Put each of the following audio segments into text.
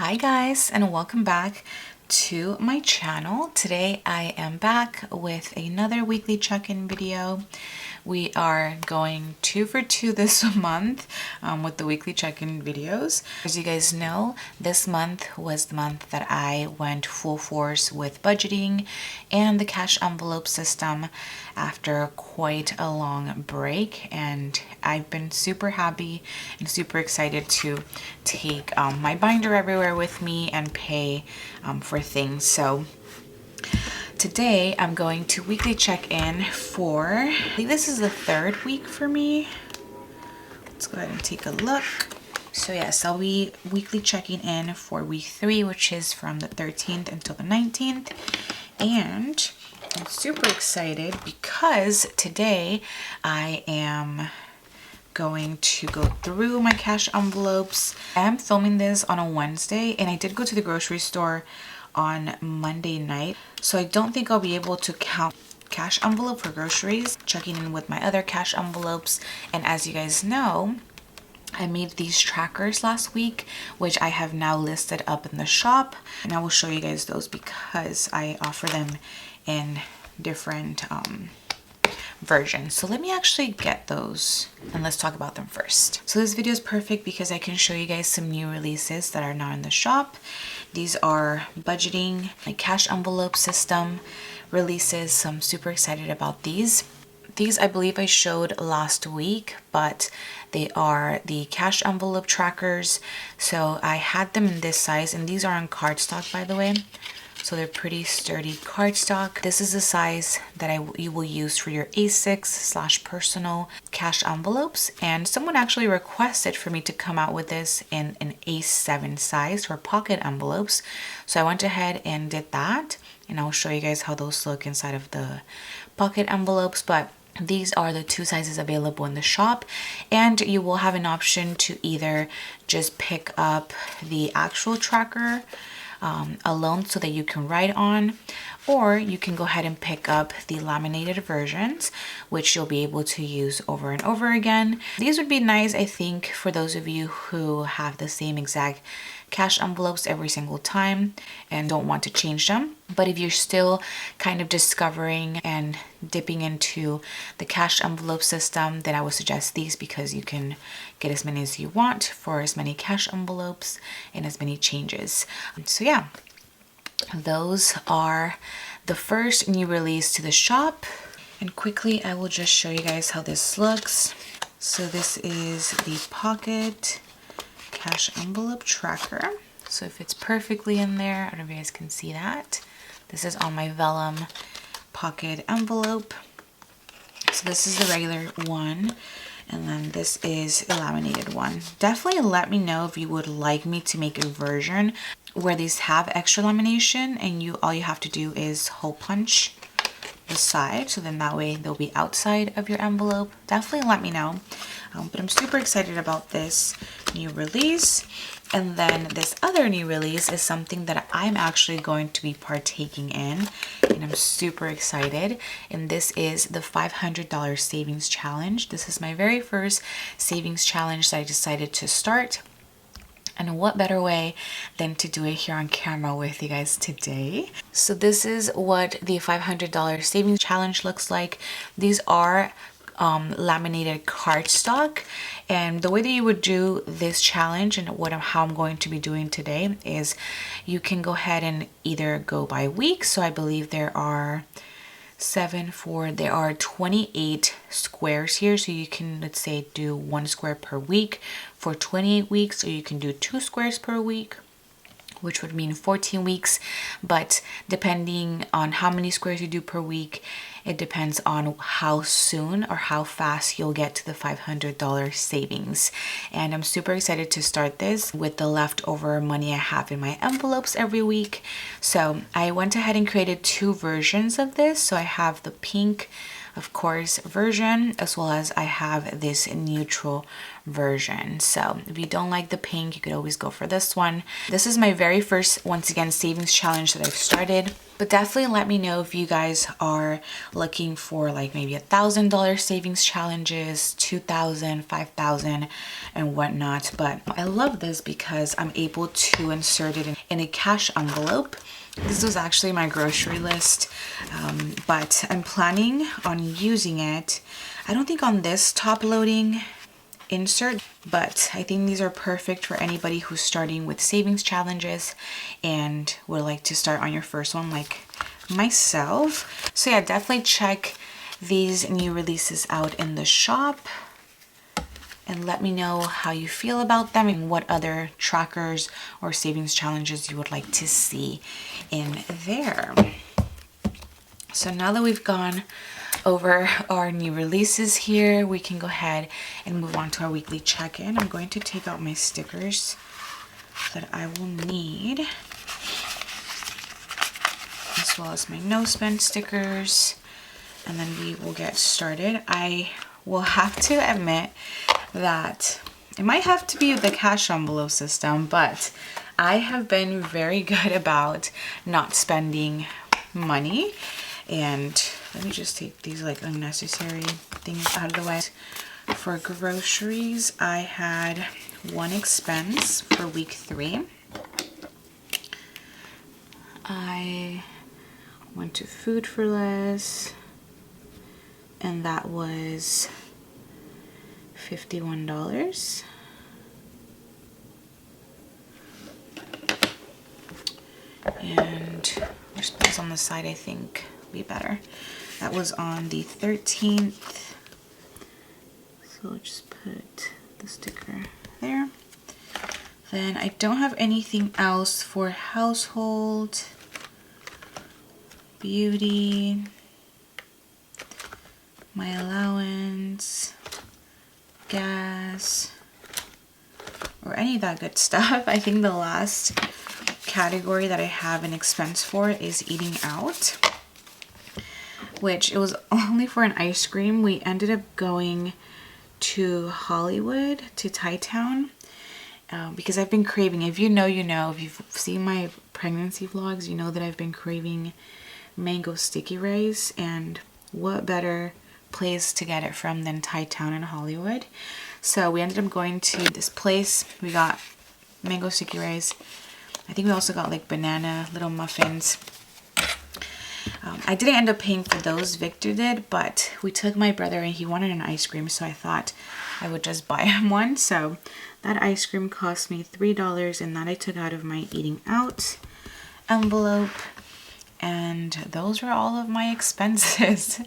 Hi guys, and welcome back to my channel. Today I am back with another weekly check-in video. We are going 2 for 2 this month with the weekly check-in videos. As you guys know, this month was the month that I went full force with budgeting and the cash envelope system after quite a long break, and I've been super happy and super excited to take my binder everywhere with me and pay for things. So today I'm going to weekly check in for, I think this is the 3rd week for me. Let's go ahead and take a look. So yes, I'll be weekly checking in for week 3, which is from the 13th until the 19th. And I'm super excited because today I am going to go through my cash envelopes. I am filming this on a Wednesday, and I did go to the grocery store on Monday night, so I don't think I'll be able to count cash envelope for groceries, checking in with my other cash envelopes. And as you guys know, I made these trackers last week, which I have now listed up in the shop, and I will show you guys those because I offer them in different versions. So let me actually get those and let's talk about them first. So this video is perfect because I can show you guys some new releases that are now in the shop. These are budgeting, like cash envelope system releases, so I'm super excited about these. These I believe I showed last week, but they are the cash envelope trackers. So I had them in this size, and these are on cardstock, by the way. So they're pretty sturdy cardstock. This is the size that you will use for your A6/personal cash envelopes. And someone actually requested for me to come out with this in an A7 size for pocket envelopes. So I went ahead and did that. And I'll show you guys how those look inside of the pocket envelopes. But these are the 2 sizes available in the shop, and you will have an option to either just pick up the actual tracker alone so that you can write on, or you can go ahead and pick up the laminated versions, which you'll be able to use over and over again. These would be nice, I think, for those of you who have the same exact cash envelopes every single time and don't want to change them. But if you're still kind of discovering and dipping into the cash envelope system, then I would suggest these because you can get as many as you want for as many cash envelopes and as many changes. So yeah, those are the first new release to the shop. And quickly, I will just show you guys how this looks. So this is the pocket cash envelope tracker. So it fits perfectly in there. I don't know if you guys can see that. This is on my vellum pocket envelope. So this is the regular one, and then this is a laminated one. Definitely let me know if you would like me to make a version where these have extra lamination and all you have to do is hole punch the side, so then that way they'll be outside of your envelope. Definitely let me know. But I'm super excited about this new release. And then this other new release is something that I'm actually going to be partaking in, and I'm super excited. And this is the $500 savings challenge. This is my very first savings challenge that I decided to start. And what better way than to do it here on camera with you guys today. So this is what the $500 savings challenge looks like. These are laminated cardstock, and the way that you would do this challenge and how I'm going to be doing today is you can go ahead and either go by week. So I believe there are 28 squares here, so you can, let's say, do 1 square per week for 28 weeks, or you can do 2 squares per week, which would mean 14 weeks. But depending on how many squares you do per week, it depends on how soon or how fast you'll get to the $500 savings. And I'm super excited to start this with the leftover money I have in my envelopes every week. So I went ahead and created 2 versions of this. So I have the pink of course, version, as well as I have this neutral version. So if you don't like the pink, you could always go for this one. This is my very first, once again, savings challenge that I've started. But definitely let me know if you guys are looking for like maybe $1,000 savings challenges, 2,000, 5,000 and whatnot. But I love this because I'm able to insert it in a cash envelope. This was actually my grocery list, but I'm planning on using it. I don't think on this top loading insert, but I think these are perfect for anybody who's starting with savings challenges and would like to start on your first one like myself. So yeah, definitely check these new releases out in the shop and let me know how you feel about them and what other trackers or savings challenges you would like to see in there. So now that we've gone over our new releases here, we can go ahead and move on to our weekly check-in. I'm going to take out my stickers that I will need, as well as my no spend stickers, and then we will get started. I will have to admit that it might have to be the cash envelope system, but I have been very good about not spending money. And let me just take these like unnecessary things out of the way. For groceries, I had one expense for week 3. I went to Food for Less, and that was $51. And response on the side, I think, be better. That was on the 13th. So I'll just put the sticker there. Then I don't have anything else for household, beauty, my allowance, gas, or any of that good stuff. I think the last category that I have an expense for is eating out, which it was only for an ice cream. We ended up going to Hollywood, to Thai Town, because I've been craving, if you know, you know, if you've seen my pregnancy vlogs, you know that I've been craving mango sticky rice, and what better place to get it from than Thai Town in Hollywood. So we ended up going to this place. We got mango sticky rice. I think we also got like banana little muffins. I didn't end up paying for those, Victor did, but we took my brother and he wanted an ice cream, so I thought I would just buy him one. So that ice cream cost me $3, and that I took out of my eating out envelope. And those were all of my expenses.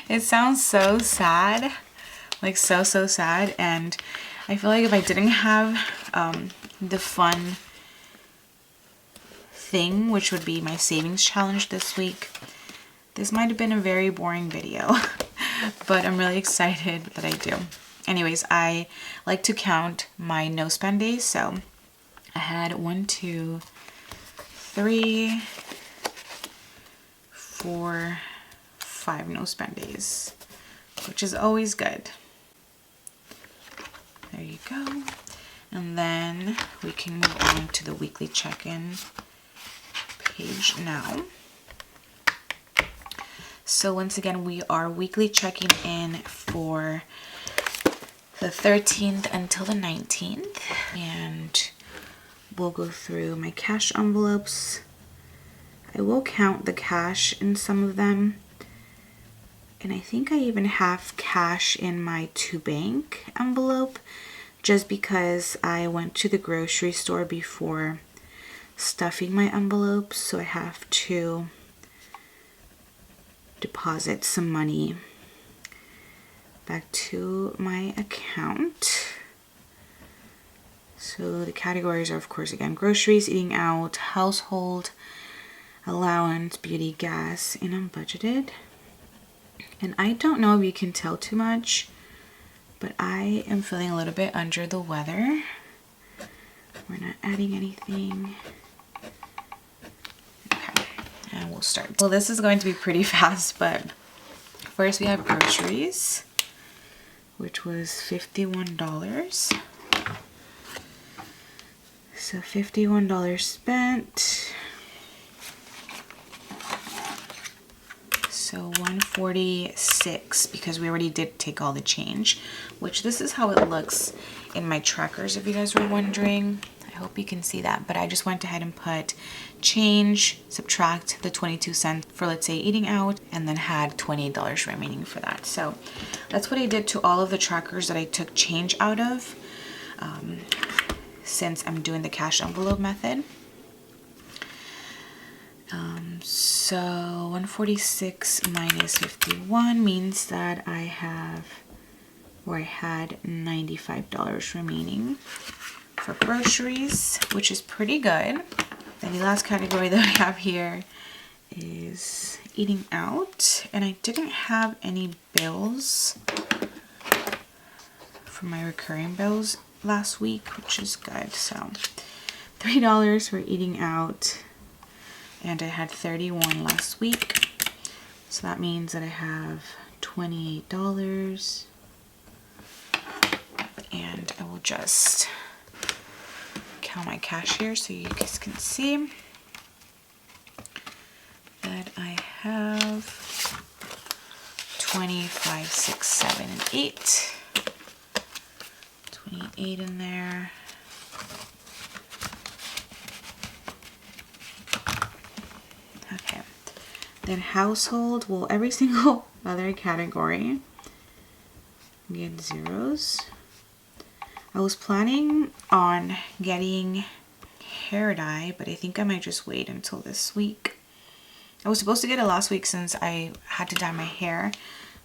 It sounds so sad, like so sad, and I feel like if I didn't have the fun thing, which would be my savings challenge this week, this might have been a very boring video. But I'm really excited that I do. Anyways, I like to count my no spend days, so I had 1, 2, 3, 4, 5 no spend days, which is always good. There you go. And then we can move on to the weekly check-in page now. So once again, we are weekly checking in for the 13th until the 19th, and we'll go through my cash envelopes. I will count the cash in some of them, and I think I even have cash in my to bank envelope, just because I went to the grocery store before stuffing my envelopes, so I have to deposit some money back to my account. So the categories are, of course, again, groceries, eating out, household, allowance, beauty, gas, and unbudgeted. And I don't know if you can tell too much, but I am feeling a little bit under the weather. We're not adding anything. Okay, and we'll start. Well, this is going to be pretty fast, but First we have groceries, which was $51. So $51 spent. So $146 because we already did take all the change, which this is how it looks in my trackers if you guys were wondering. I hope you can see that, but I just went ahead and put change, subtract the 22 cents for, let's say, eating out, and then had $28 remaining for that. So that's what I did to all of the trackers that I took change out of, since I'm doing the cash envelope method. So 146 minus 51 means that I had $95 remaining for groceries, which is pretty good. And the last category that I have here is eating out, and I didn't have any bills for my recurring bills last week, which is good. So $3 for eating out, and I had 31 last week, so that means that I have $28. And I will just count my cash here so you guys can see that I have 25, 6, 7, and 8. 28 in there. Okay. Then household, well, every single other category get zeros. I was planning on getting hair dye, but I think I might just wait until this week. I was supposed to get it last week since I had to dye my hair,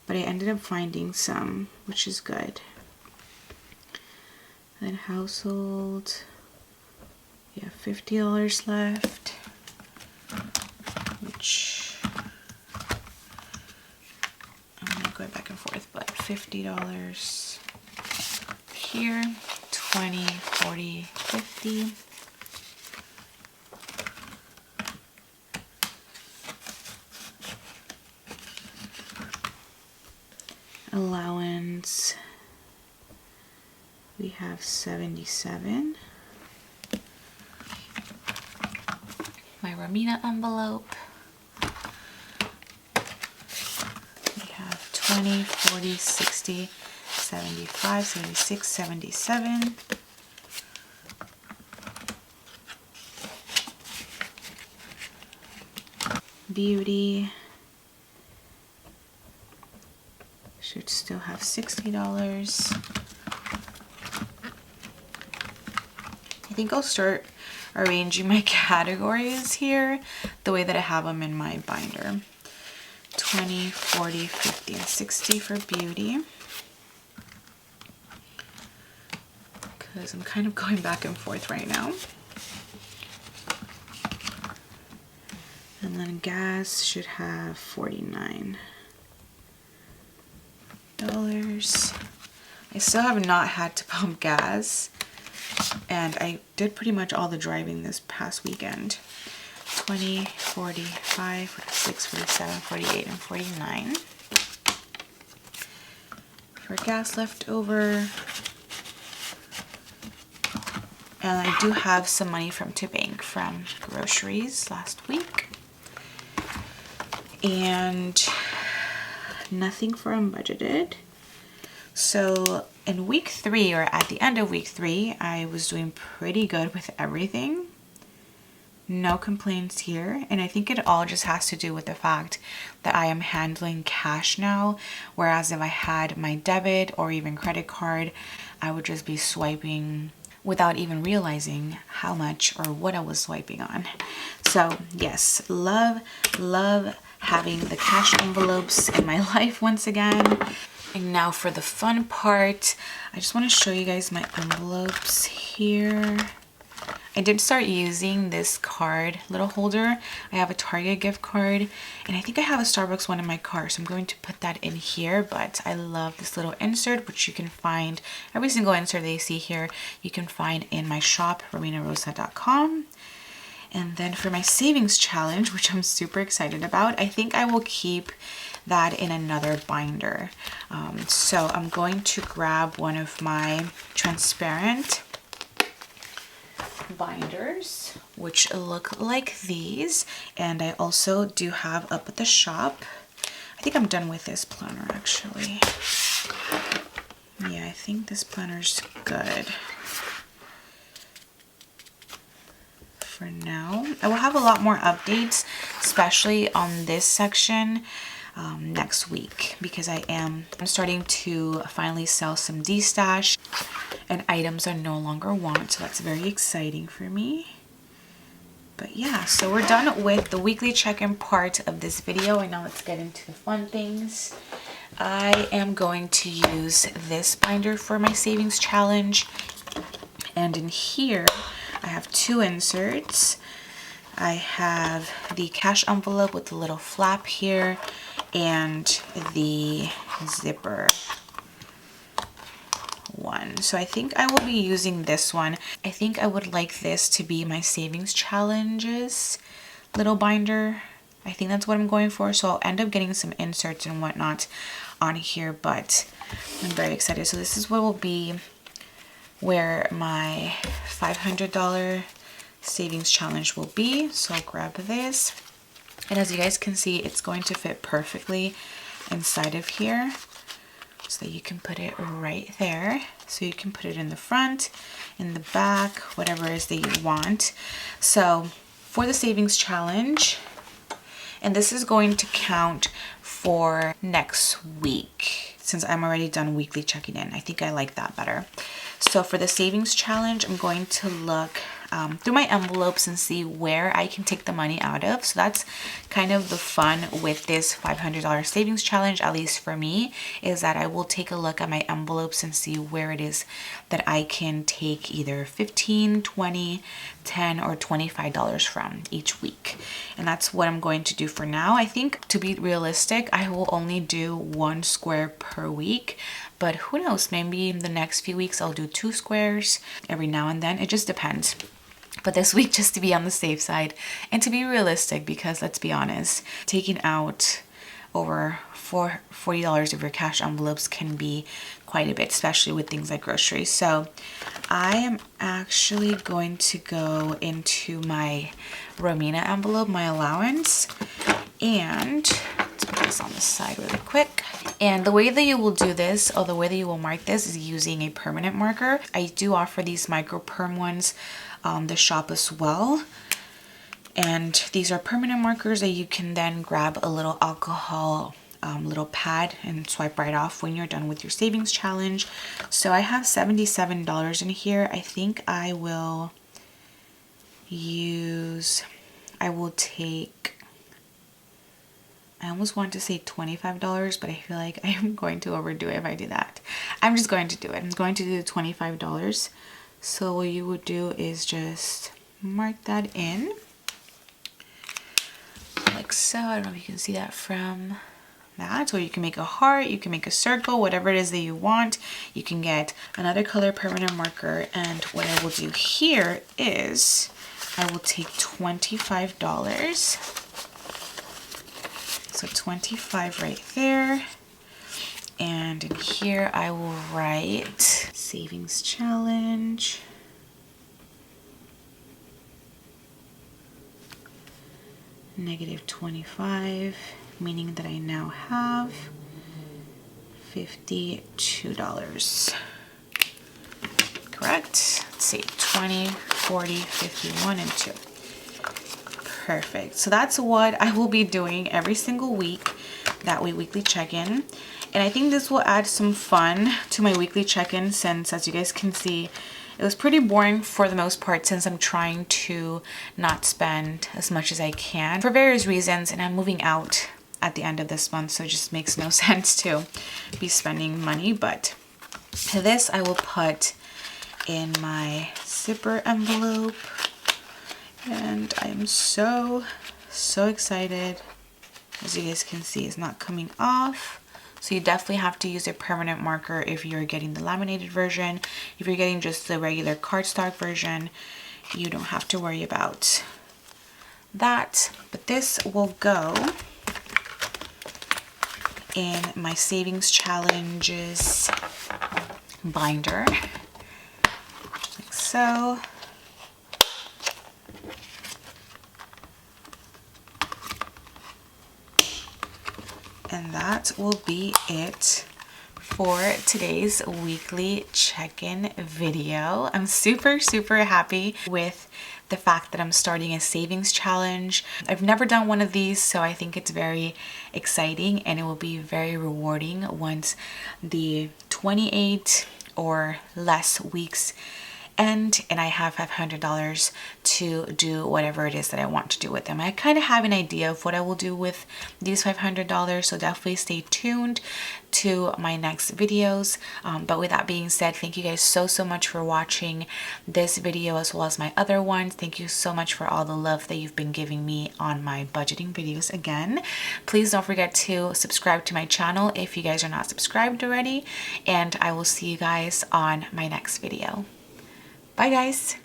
but I ended up finding some, which is good. Then household, yeah, $50 left, which I'm gonna go back and forth, but $50 here, 20, 40, 50. Allowance, we have 77. My Romina envelope, we have 20, 40, 60, 75, 76, 77. Beauty should still have $60. I think I'll start arranging my categories here the way that I have them in my binder. 20, 40, 50, and 60 for beauty. Because I'm kind of going back and forth right now. And then gas should have $49. I still have not had to pump gas, and I did pretty much all the driving this past weekend. 20, 45, 46, 47, 48, and 49 for gas left over. And I do have some money from to bank from groceries last week, and nothing for unbudgeted. So in week 3, or at the end of week 3, I was doing pretty good with everything. No complaints here, and I think it all just has to do with the fact that I am handling cash now, whereas if I had my debit or even credit card, I would just be swiping without even realizing how much or what I was swiping on. So yes, love having the cash envelopes in my life once again. And now for the fun part, I just want to show you guys my envelopes here. I did start using this card little holder. I have a Target gift card, and I think I have a Starbucks one in my car, so I'm going to put that in here. But I love this little insert, which you can find, every single insert that you see here, you can find in my shop, rominarossa.com. And then for my savings challenge, which I'm super excited about, I think I will keep that in another binder. So I'm going to grab one of my transparent binders, which look like these, and I also do have up at the shop. I think I'm done with this planner actually. Yeah, I think this planner's good for now. I will have a lot more updates, especially on this section next week, because I'm starting to finally sell some D-stash and items I no longer want, so that's very exciting for me. But yeah, so we're done with the weekly check-in part of this video, and now let's get into the fun things. I am going to use this binder for my savings challenge, and in here I have two inserts. I have the cash envelope with the little flap here and the zipper one. So I think I will be using this one. I think I would like this to be my savings challenges little binder. I think that's what I'm going for. So I'll end up getting some inserts and whatnot on here, but I'm very excited. So this is what will be where my $500 savings challenge will be. So I'll grab this, and as you guys can see, it's going to fit perfectly inside of here, so that you can put it right there. So you can put it in the front, in the back, whatever it is that you want. So for the savings challenge, and this is going to count for next week, since I'm already done weekly checking in. I think I like that better. So for the savings challenge, I'm going to look through my envelopes and see where I can take the money out of. So that's kind of the fun with this $500 savings challenge, at least for me, is that I will take a look at my envelopes and see where it is that I can take either $15, $20, $10, or $25 from each week. And that's what I'm going to do for now. I think, to be realistic, I will only do 1 square per week, but who knows, maybe in the next few weeks I'll do 2 squares every now and then. It just depends. But this week, just to be on the safe side and to be realistic, because let's be honest, taking out over $40 of your cash envelopes can be quite a bit, especially with things like groceries. So I am actually going to go into my Romina envelope, my allowance, and let's put this on the side really quick. And the way that you will do this, or the way that you will mark this, is using a permanent marker. I do offer these micro perm ones on the shop as well. And these are permanent markers that you can then grab a little alcohol little pad and swipe right off when you're done with your savings challenge. So I have $77 in here. I think I will take, I almost want to say $25, but I feel like I'm going to overdo it if I do that. I'm just going to do it. I'm going to do $25. So what you would do is just mark that in like so. I don't know if you can see that from that. Or you can make a heart, you can make a circle, whatever it is that you want. You can get another color permanent marker, and what I will do here is I will take $25. So 25 right there. And in here I will write savings challenge. -25, meaning that I now have $52. Correct? Let's see, 20, 40, 51, and 2. Perfect. So that's what I will be doing every single week, that weekly check-in. And I think this will add some fun to my weekly check-in, since, as you guys can see, it was pretty boring for the most part, since I'm trying to not spend as much as I can for various reasons, and I'm moving out at the end of this month, so it just makes no sense to be spending money. But this I will put in my zipper envelope, and I am so excited. As you guys can see, it's not coming off. So you definitely have to use a permanent marker if you're getting the laminated version. If you're getting just the regular cardstock version, you don't have to worry about that. But this will go in my savings challenges binder, like so. And that will be it for today's weekly check-in video. I'm super happy with the fact that I'm starting a savings challenge. I've never done one of these, so I think it's very exciting and it will be very rewarding once the 28 or less weeks end and I have $500 to do whatever it is that I want to do with them. I kind of have an idea of what I will do with these $500, so definitely stay tuned to my next videos. But with that being said, thank you guys so much for watching this video as well as my other ones. Thank you so much for all the love that you've been giving me on my budgeting videos again. Please don't forget to subscribe to my channel if you guys are not subscribed already, and I will see you guys on my next video. Bye guys!